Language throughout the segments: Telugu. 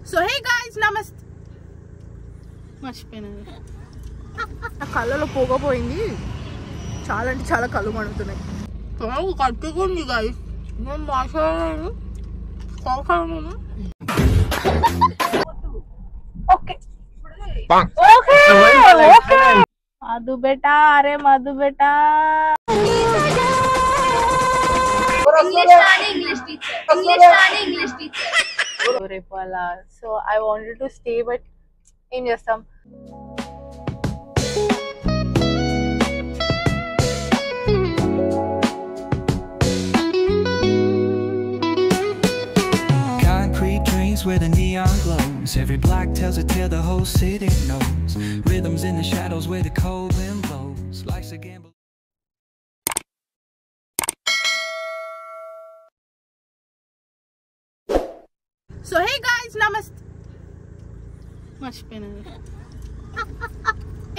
సో హే గాయ్స్ నమస్తే. మర్చిపోయినా నా కళ్ళలో పోగపోయింది. చాలా అంటే చాలా కళ్ళు మండుతున్నాయి. కట్టుకుంది గాయ్స్. నేను మాట్లాడాను మధు బేటా. అరే మధు బేటా. రేపు అలా so I wanted to stay but ఏం చేస్తాం. Where the neon glows, every block tells a tale the whole city knows. Rhythms in the shadows where the cold wind blows. Life's a gamble. So hey guys, namaste. మర్చిపోయినా.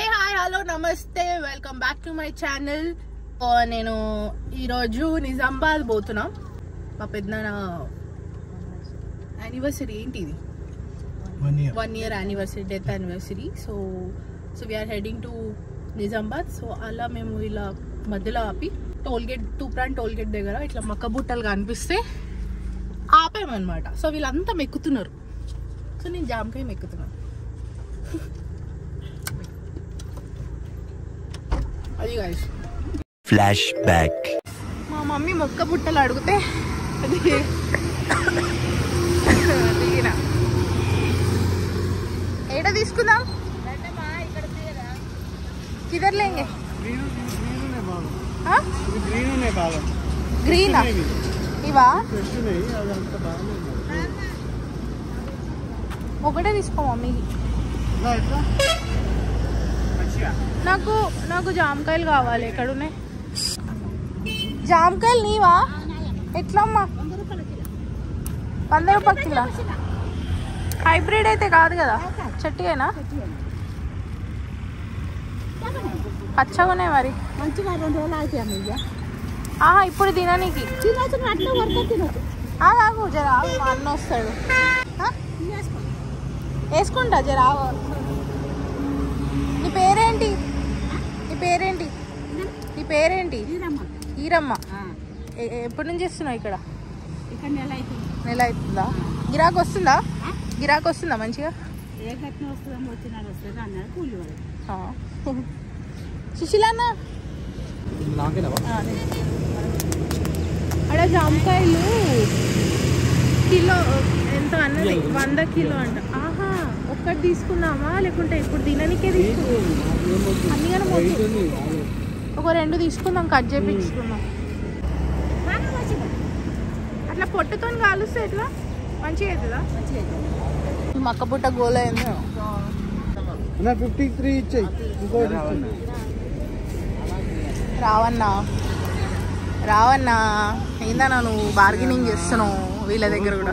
Hey hi hello namaste, welcome back to my channel. నేను ఈరోజు నిజామాబాద్ పోతున్నా. మా పెద్దనాన్న యానివర్సరీ. ఏంటి ఇది? 1 year anniversary, death anniversary. So we're heading to Nizamabad. So అలా మేము ఇలా మధ్యలో ఆపి టోల్గేట్, తూప్రాన్ టోల్గేట్ దగ్గర ఇట్లా మక్కబుట్టలు కనిపిస్తే ఆపామన్నమాట. సో వీళ్ళంతా మెక్కుతున్నారు. సో నేను జామకాయ మెక్కుతున్నాను. అది గాయ్స్ ఫ్లాష్ బ్యాక్. మా మమ్మీ మొక్క బుట్టలు అడిగితే దిగిన ఏడ తీసుకుందాం. కిదర్ లేంగే. గ్రీనా ఇవా? ఒకటే తీసుకో మమ్మీకి. నాకు జామకాయలు కావాలి. ఎక్కడున్నాయి జామకాయలు? నీవా? ఎట్లమ్మా? 100 రూపాయలు కిలో. హైబ్రిడ్ అయితే కాదు కదా, చెట్టుకేనా? పచ్చగానే మరి. ఇప్పుడు తిననీకి ఆగు జరా. మా అన్న వస్తాడు. వేసుకుంటా జరా. నీ పేరేంటి? నీ పేరేంటి? నీ పేరేంటి? ఈరమ్మ. ఎప్పటి నుంచి చేస్తున్నావు ఇక్కడ? నెల అవుతుందా? గిరాకు వస్తుందా? గిరాకు వస్తుందా మంచిగా? సుశీలన్న అక్కడ జామకాయలు కిలో ఎంత అన్నది? 100 కిలో అంట. ఆహా, ఒక్కటి తీసుకున్నామా లేకుంటే ఇప్పుడు తిననికే తీసుకున్నాం? అన్నిగానే ఒక 2 తీసుకుందాం, కట్ చేయించుకున్నాం. అట్లా పొట్టుతో కాలుస్తే ఎట్లా మంచిగా అవుతుందా? మక్క పుట్ట గోల అయింది. రావన్నా ఏందన్నా నువ్వు బార్గెనింగ్ చేస్తున్నావు వీళ్ళ దగ్గర కూడా.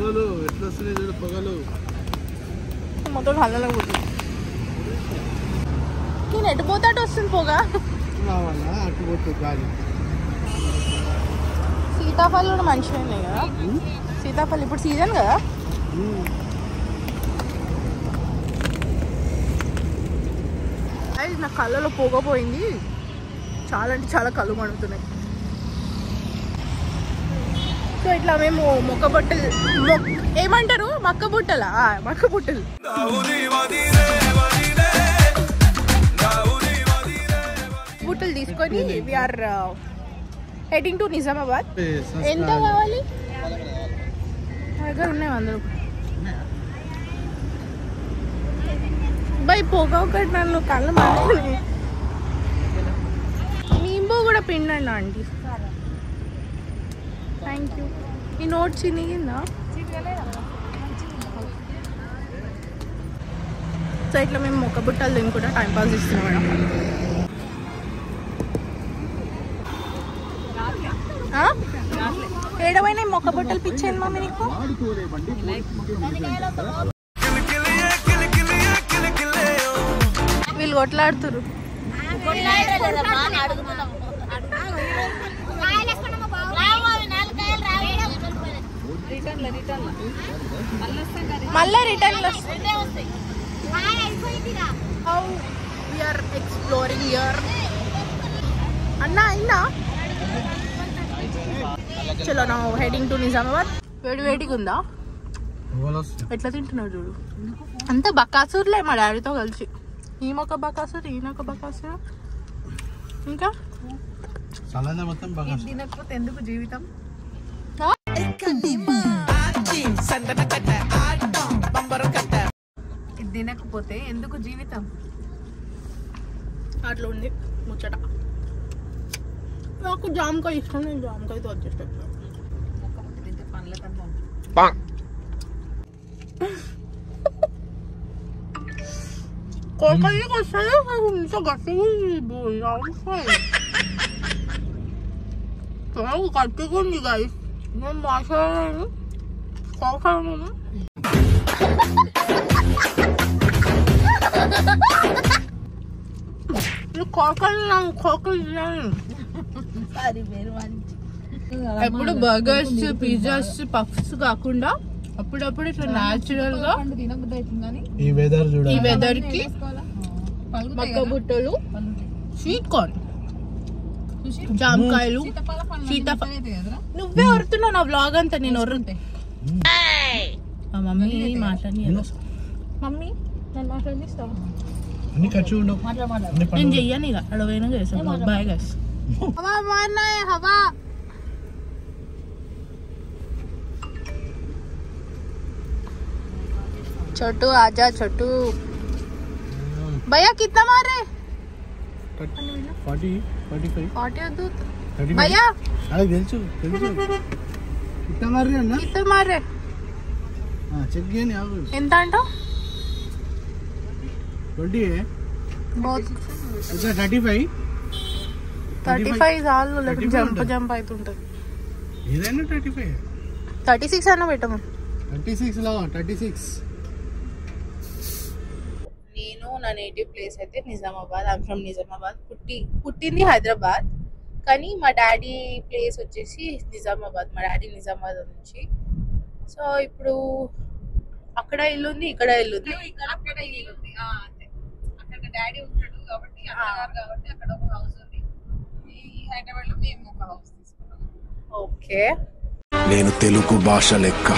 మొత్తం హల్లలో పోతుంది. నేను ఎటు పోతాడు వస్తుంది పోగా. సీతాఫలం కూడా మంచిగా ఉన్నాయి కదా. సీతాఫలం ఇప్పుడు సీజన్ కదా. నా కళ్ళలో పోగపోయింది. చాలా అంటే చాలా కళ్ళు మండుతున్నాయి. సో ఇట్లా మేము మొక్క బుట్టలు ఏమంటారు? మక్క బుట్టలా? మక్క బుట్టలు బుట్టలు తీసుకొని వీఆర్ హెడింగ్ టు నిజామాబాద్. ఎంత కావాలి? దగ్గర ఉన్నాయి 100 రూపాయలు. బై పొగ ఒకటి నన్ను కళ్ళు మండుతున్నాయి. నింబు కూడా పిండండి ఆంటీ. Thank you. ఈ నోట్ చినిగిందా? సో ఇట్లా మేము మొక్క బుట్టలు తినుకుంటా టైం పాస్ ఇస్తున్నాం మేడం. ఏడవైనా మొక్క బుట్టలు పిచ్చాను మమ్మీ నీకు. వీళ్ళు కొట్లాడుతురు. మళ్ళీ return how we are exploring here అన్నా అయినా చలో నా హెడింగ్ టు నిజామాబాద్. వేడిగా ఉందా? ఎట్లా తింటున్నాడు చూడు. అంత బకాసూర్లే మా డాడీతో కలిసి. ఈమొక బకాసూర్, ఈయనొక బకాసూర్. ఇంకా తినకపోతే ఎందుకు జీవితం? ఇది తినకపోతే ఎందుకు జీవితం? అట్లా ఉంది ముచ్చట. నాకు జామకాయ ఇష్టం, నేను జామకాయతో అడ్జస్ట్ అవుతాను. పండ్ల కన్నా కోకల్ని వస్తుంది ఇంత గట్టిగా గట్టిగా ఉంది గైస్. నేను మాట్లాడాను కోకలను ఎప్పుడు బర్గర్స్, పిజ్జాస్, పఫ్స్ కాకుండా అప్పుడప్పుడు ఇట్లా న్యాచురల్ గా ఈ వెదర్ కి మక్క బుట్టలు, స్వీట్ కార్న్, జామకాయలు, సీతాఫలం. నువ్వే వరుతున్నావు నా వ్లాగ్ అంతా. నేను వరుంటే మా మమ్మీ మాట్లాడి మమ్మీ నన్ను మాట్లాడిస్తావా? నేను చెయ్యను ఇక అడవైనా చేసాను. Bye guys. హవా छोटू आजा छोटू भैया कितना मार रहे? 40 भैया कितना मार रहे? ఎంత అంట? 20 है बहुत 35 చాలు. లేకపోతే జంప్ అవుతుంటది. ఏదైనా 35 36 అన్న పెట్టము. 36 లో 36. నేను నా నేటివ్ ప్లేస్ అయితే నిజామాబాద్. I'm from Nizamabad. పుట్టింది హైదరాబాద్, కానీ మా డాడీ ప్లేస్ వచ్చేసి నిజామాబాద్. మా డాడీ నిజామాబాద్ నుంచి. సో ఇప్పుడు అక్కడ ఇల్లు ఉంది, ఇక్కడ ఇల్లు ఉంది. అక్కడ ఇల్లు ఉంది, అక్కడ డాడీ ఉంటాడు కాబట్టి అక్కడ ఒక హౌస్ ఉంది. ఈ హైదరాబాద్ లో మేము ఒక హౌస్ తీసుకున్నాం. ఓకే. నేను తెలుగు భాష లెక్క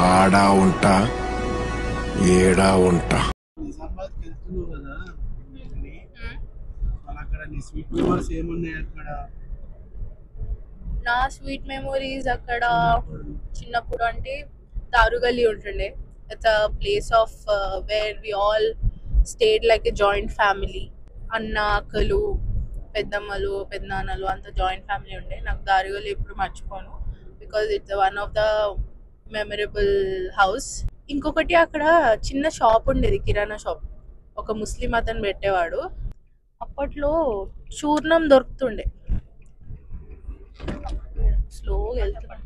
ఆడా ఉంటా ఏడా ఉంటా. నిజామాబాద్ వెళ్తున్నావు కదా, అక్కడ నీ స్వీట్ మెమరీస్ ఏమున్నాయి అక్కడ? నా స్వీట్ మెమోరీస్ అక్కడ చిన్నప్పుడు అంటే దారుగల్లి ఉంటుండే. It's a place of where we all stayed like a joint family. అన్న, అక్కలు, పెద్దమ్మలు, పెద్దనాన్నలు అంత జాయింట్ ఫ్యామిలీ ఉండే. నాకు దారుగల్లి ఎప్పుడు మర్చిపోను, because it's one of the memorable house. ఇంకొకటి అక్కడ చిన్న షాప్ ఉండేది, కిరాణా షాప్. ఒక ముస్లిం అతను పెట్టేవాడు. అప్పట్లో చూర్ణం దొరుకుతుండే. స్లోగా వెళ్తున్నాడు,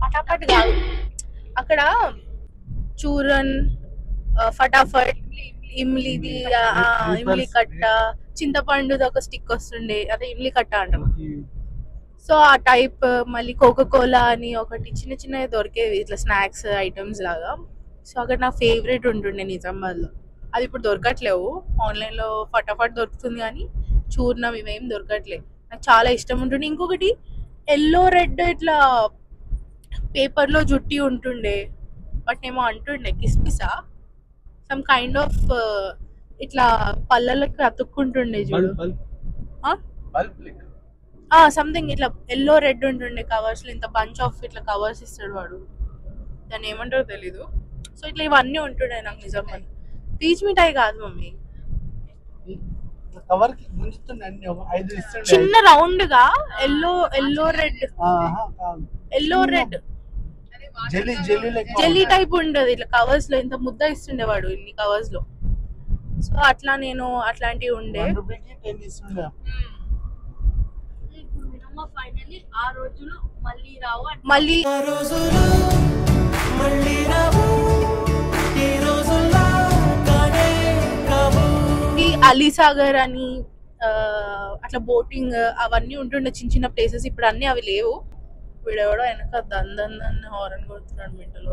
ఫటాఫట్ కాదు. అక్కడ చూరన్, ఫటాఫట్, ఇమ్లీది, ఇమ్లీ కట్ట, చింతపండుది ఒక స్టిక్ వస్తుండే, అదే ఇమ్లీ కట్ట అంటాం. సో ఆ టైప్. మళ్ళీ కోకోకోలా అని ఒకటి చిన్న చిన్నవి దొరికేవి, ఇట్లా స్నాక్స్ ఐటమ్స్ లాగా. సో అక్కడ నా ఫేవరెట్ ఉంటుండే నిజామాబాద్లో. అది ఇప్పుడు దొరకట్లేవు. ఆన్లైన్లో ఫటాఫట్ దొరుకుతుంది, కానీ చూర్ణం ఇవేం దొరకట్లేదు. నాకు చాలా ఇష్టం ఉంటుండే. ఇంకొకటి ఎల్లో రెడ్ ఇట్లా పేపర్లో జుట్టి ఉంటుండే, బట్ ఏమో అంటుండే కిస్మిసా, సమ్ కైండ్ ఆఫ్ ఇట్లా పళ్ళకి అతుక్కుంటుండే చూడు. సంథింగ్ ఇట్లా ఎల్లో రెడ్ ఉంటుండే కవర్స్ లో. ఇంత బంచ్ ఆఫ్ ఇట్లా కవర్స్ ఇస్తాడు వాడు, దాన్ని ఏమంటారో తెలీదు. సో ఇట్లా ఇవన్నీ ఉంటుండే నాకు నిజంగా. పీచ్ మిఠాయి కాదు మమ్మీ, చిన్న రౌండ్ గా ఎల్లో రెడ్ జెల్లీ టైప్ ఉండదు. ఇట్లా కవర్స్ లో ఇంత ముద్ద ఇస్తుండేవాడు ఇన్ని కవర్స్ లో. సో అట్లా నేను అట్లాంటివి ఉండే. మళ్ళీ అలీసాగర్ అని అట్లా బోటింగ్ అవన్నీ ఉంటుండే చిన్న చిన్న ప్లేసెస్. ఇప్పుడు అన్నీ అవి లేవు. వీడెవడో వెనక దందని హారన్ కొడుతున్నాడు మెంటల్.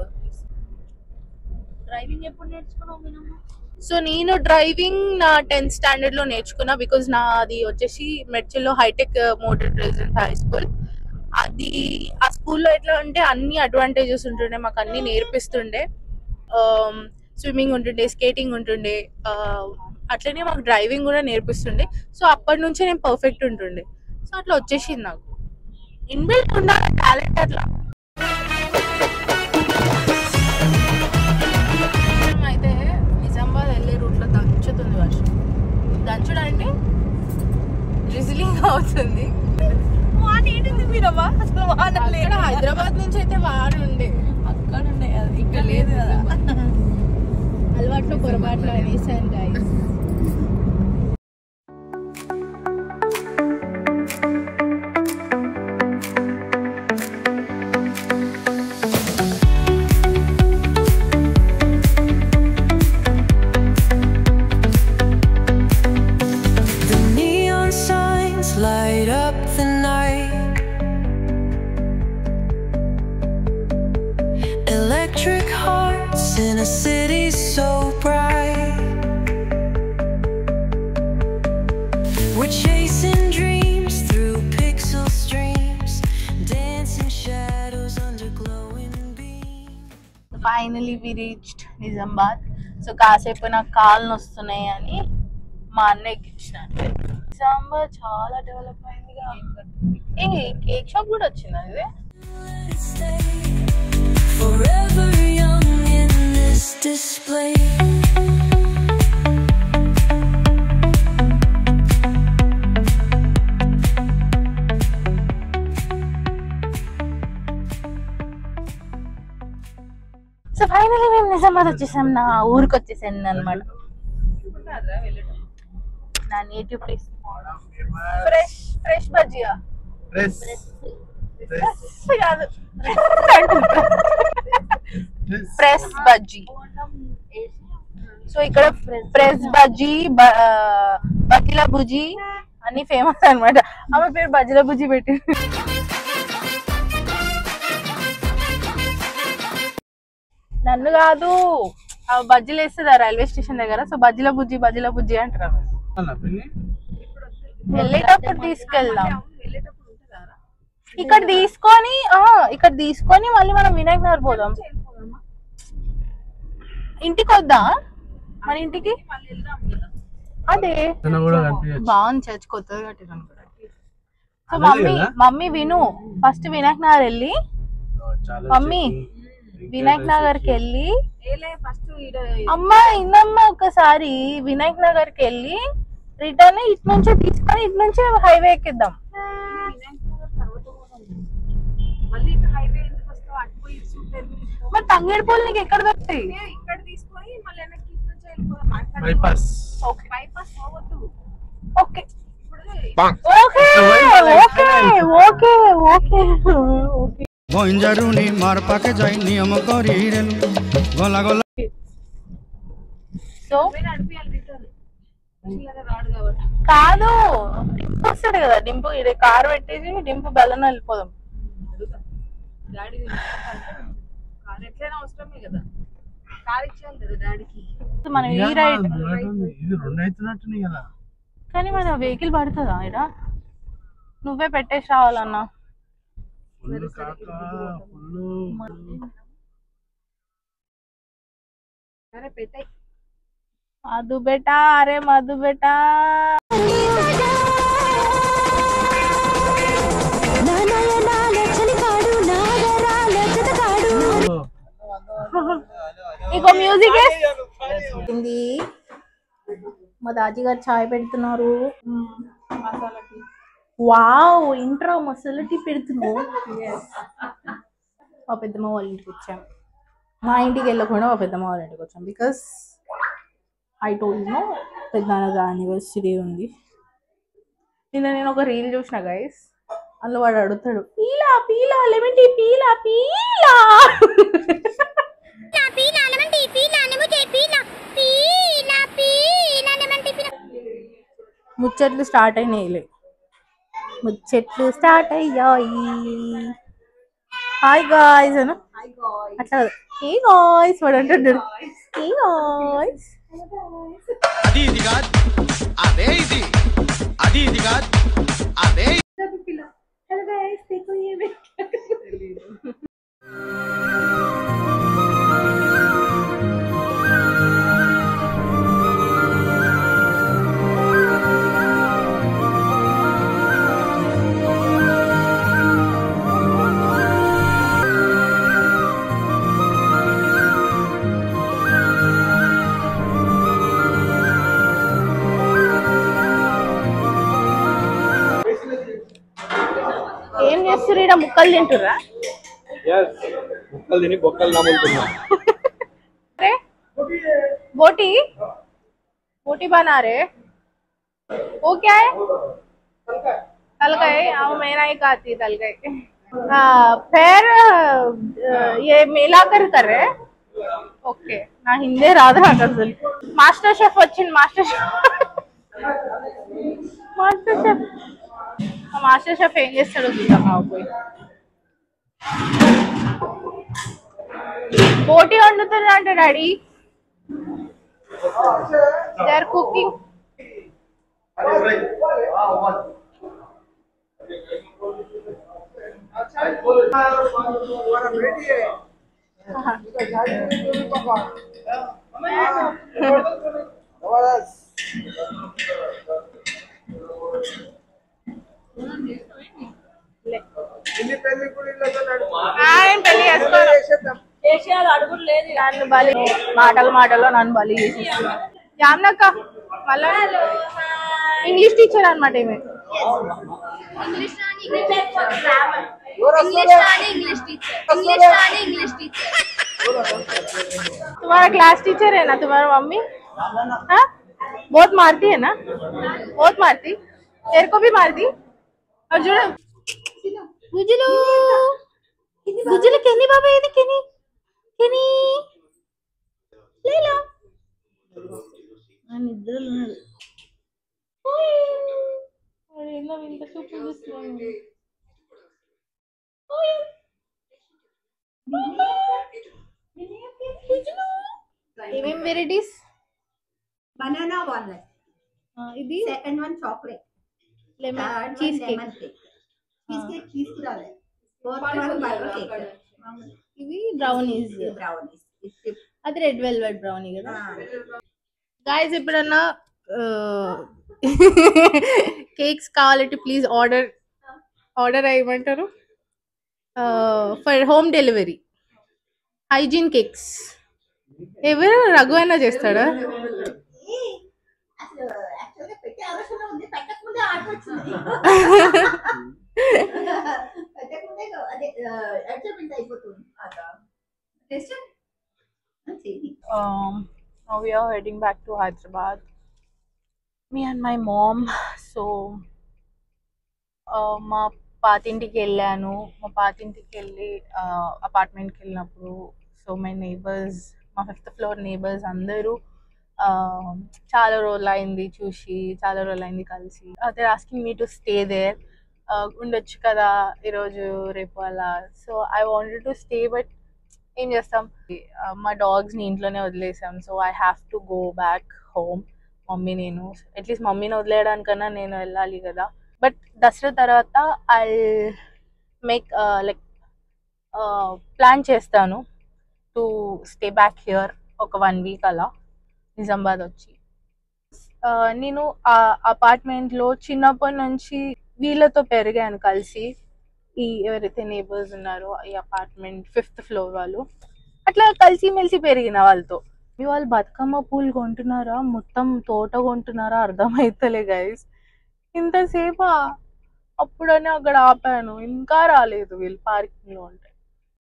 డ్రైవింగ్ ఎప్పుడు నేర్చుకున్నావు? సో నేను డ్రైవింగ్ నా 10th స్టాండర్డ్ లో నేర్చుకున్నా. బికాజ్ నాది వచ్చేసి మెడ్చల్లో hitech motor president high school. అది ఆ స్కూల్లో ఎట్లా అంటే అన్ని అడ్వాంటేజెస్ ఉంటుండే, మాకు అన్ని నేర్పిస్తుండే. స్విమ్మింగ్ ఉంటుండే, స్కేటింగ్ ఉంటుండే, అట్లనే మాకు డ్రైవింగ్ కూడా నేర్పిస్తుండే. సో అప్పటి నుంచే నేను పర్ఫెక్ట్ ఉంటుండే. సో అట్లా వచ్చేసింది నాకు. ఇన్బిల్ట్ ఉండాలి టాలెంట్ అట్లా. అయితే నిజామాబాద్ వెళ్ళే రూట్లో దంచుతుంది వర్షం. దంచుడు అంటే డ్రిజిలింగ్ అవుతుంది. వాన ఏంటింది మీరమ్మా? అసలు వాన లేదు. హైదరాబాద్ నుంచి అయితే వాన ఉండే, అక్కడ ఉండే, ఇక్కడ లేదు కదా. అలవాట్లో పొరపాట్లు వేసాను guys. Light up the night, electric hearts in a city so bright. We're chasing dreams through pixel streams, dancing shadows under glowing beams. Finally we reached Nizamabad. So కాసేపు నాకు కాళ్ళు వస్తున్నాయి అని మా అన్నయ్యకి ఇచ్చినాను. నిజామాబాద్ చాలా డెవలప్ అయిందిగా. కేక్ షాప్ కూడా వచ్చింది అదే. Forever young in this display. So finally మేము నిజామాబాద్ వచ్చేసాం. నా ఊరికి వచ్చేసాను అనమాట. నా నేటివ్ ప్లేస్. ఫ్రెష్ బజ్జియా కాదు, ప్రెస్ బజ్జీ. సో ఇక్కడ ప్రెస్ బజ్జీ, బజ్జీల బుజ్జి అన్ని ఫేమస్ అనమాట. ఆమె పేరు బజ్జీల బుజ్జి పెట్టి. నన్ను కాదు, బజ్జీలు వేస్తుంది రైల్వే స్టేషన్ దగ్గర. సో బజ్జీల బుజ్జి అంటారు. వెళ్ళేటప్పుడు తీసుకెళ్దాం. ఇక్కడ తీసుకొని మళ్ళీ మనం వినాయక్ నగర్ పోదాం. ఇంటికి వద్దా మన ఇంటికి? అదే బాగుంది చర్చ్, కొత్తగా కట్టిన. సో మమ్మీ విను, ఫస్ట్ వినాయక్ నగర్ వెళ్ళి, మమ్మీ వినాయక్ నగర్ కి వెళ్ళి, అమ్మా ఇందమ్మా ఒకసారి వినాయక్ నగర్ కి వెళ్ళి రిటర్న్ ఇటు నుంచే తీసుకొని ఇటు నుంచే హైవే ఎక్కిద్దాం. మరి తంగేడుపూలు నీకు ఎక్కడ దొరుకుతాయి? సో కాదు, డింపు వస్తాడు కదా, డింపు కారు పెట్టేసి డింపు బెల్లం వెళ్ళిపోదాం. మనం ఈ రైడ్ కానీ మన వెహికల్ పడుతుందా ఇక్కడ? నువ్వే పెట్టేసి రావాలన్నా. మధు బేటా, అరే మధు బేటా. ఇంకో మ్యూజిక్ మా దాజీ గారు చాయ్ పెడుతున్నారు. వావ్, ఇంట్రో మసాలా టీ పెడుతున్నావు. మా పెద్దమ్మ వాళ్ళ ఇంటికి వచ్చాం. మా ఇంటికి వెళ్ళకుండా మా పెద్దమ్మ వాళ్ళ ఇంటికి వచ్చాం. బికాస్ ఐ టోల్డ్ నో పెద్దనాన్న యానివర్సరీ ఉంది. నిన్న నేను ఒక రీల్ చూసిన గైస్, అందులో వాడు అడుగుతాడు, పీలా పీలా లెమన్ టీ, పీలా పీలా ముచ్చట్లు స్టార్ట్ అయినాయిలే, ముచ్చట్లు స్టార్ట్ అయ్యాయి. హాయ్ గాయ్స్ అను అట్లా, హే గాయ్స్ వాడు అంటున్నాడు, హే గాయ్స్. అది ఇది కాదు అదే ఇది, అది ఇది కాదు అదే. హలో గాయ్స్, देखो ये मैं क्या कर रही हूं. ఏం చేస్తుర్రు ఈడ? ముక్కలు తింటుర్రా? ముక్కలు తిని బొక్కలు నమ్ముతున్నా. अरे बोटी बोटी बना रहे, वो क्या है? तलगई. हाँ मैं नहीं खाती तलगई. फिर ये मिलाकर कर रहे. ఓకే, నా హిందీ రాదు నాకు అసలు. మాస్టర్ షెఫ్ వచ్చింది. మాస్టర్ షెఫ్ ఏం చేస్తాడో చూద్దాం. పోయి బోటి వండుతున్నా అంట డాడీ. They are cooking. నన్ను బలి మాటల్లో నన్ను బలి చేసేస్తున్నా. జామ్నక్క మళ్ళా ఇంగ్లీష్ టీచర్ అనమాట. ఏమే तुम्हारा क्लास टीचर है ना तुम्हारा मम्मी? हाँ बहुत मारती है ना, बहुत मारती. तेरे को भी मारती. और जो गुजलू गुजलू केनी बाबा ये केनी केनी लेला నిద్రలు ఉన్నాడు. ఎలా ఇంత చూపు చూస్తున్నాను. ఏమేం వెరైటీస్? బనానా వాల్నట్, ఇది second one chocolate, lemon cheese cake. Cheese కూడా ఫోర్త్ వన్ బటర్ కేక్. ఇవి బ్రౌనీస్. అది రెడ్ వెల్వెట్ బ్రౌనీ కదా. గాయస్ ఎప్పుడన్నా కేక్స్ కావాలంటే please order అయ్యమంటారు for home delivery. Hygiene cakes. ఎవరు రఘు అయినా చేస్తాడా? Now we are heading back to Hyderabad. Me and my mom. So మా పాతింటికి వెళ్ళాను. మా పాతింటికి వెళ్ళి అపార్ట్మెంట్కి వెళ్ళినప్పుడు సో మై నేబర్స్, మా 5th ఫ్లోర్ నేబర్స్ అందరూ చాలా రోజులు అయింది చూసి, చాలా రోజులు అయింది కలిసి. They asking me to stay there. ఉండొచ్చు కదా ఈరోజు రేపు అలా. So I wanted to stay, but ఏం చేస్తాం, మా డాగ్స్ని ఇంట్లోనే వదిలేసాం. So I have to go back home. నేను అట్లీస్ట్ మమ్మీని వదిలేయడానికన్నా నేను వెళ్ళాలి కదా. బట్ దసరా తర్వాత ఐ మేక్ లైక్ ప్లాన్ చేస్తాను టు స్టే బ్యాక్ హియర్ ఒక 1 వీక్ అలా నిజామాబాద్ వచ్చి. నేను ఆ అపార్ట్మెంట్లో చిన్నప్పటి నుంచి వీళ్ళతో పెరిగాను కలిసి. ఈ ఎవరైతే నేబర్స్ ఉన్నారో ఈ అపార్ట్మెంట్ 5th ఫ్లోర్ వాళ్ళు, అట్లా కలిసి మెలిసి పెరిగిన వాళ్ళతో. మీ వాళ్ళు బతుకమ్మ పూలు కొంటున్నారా, మొత్తం తోట కొంటున్నారా అర్థమవుతలే గైస్. ఇంతసేపు అప్పుడనే అక్కడ ఆపాను, ఇంకా రాలేదు వీళ్ళు పార్కింగ్లో ఉంటే.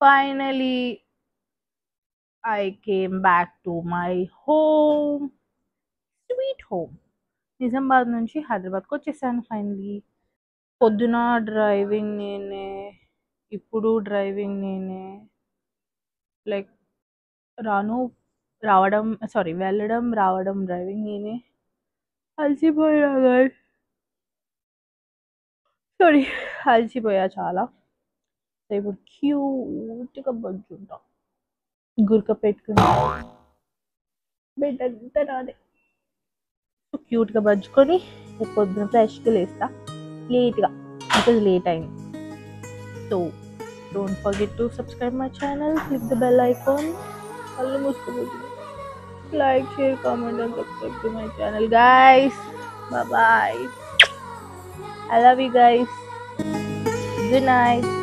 Finally I came back to my home, sweet home. Nizamabad నుంచి హైదరాబాద్కి వచ్చేసాను ఫైనలీ. పొద్దున డ్రైవింగ్ నేనే, ఇప్పుడు డ్రైవింగ్ నేనే. లైక్ వెళ్ళడం రావడం డ్రైవింగ్ నేనే. అలసిపోయా గైస్. సారీ, అలసిపోయా చాలా. సో ఇప్పుడు క్యూట్గా బజ్జుంటా, గురక పెట్టుకుని బెడ్ అంతా నాదే. క్యూట్గా బజ్జుకొని పొద్దున ఫ్రెష్గా లేస్తా లేట్గా, బికాజ్ లేట్ అయింది. So don't forget to subscribe my channel, click the bell icon, కళ్ళు మూసుకోబోతుంది. Like, share, comment and subscribe to my channel, guys. Bye bye. I love you guys. Good night.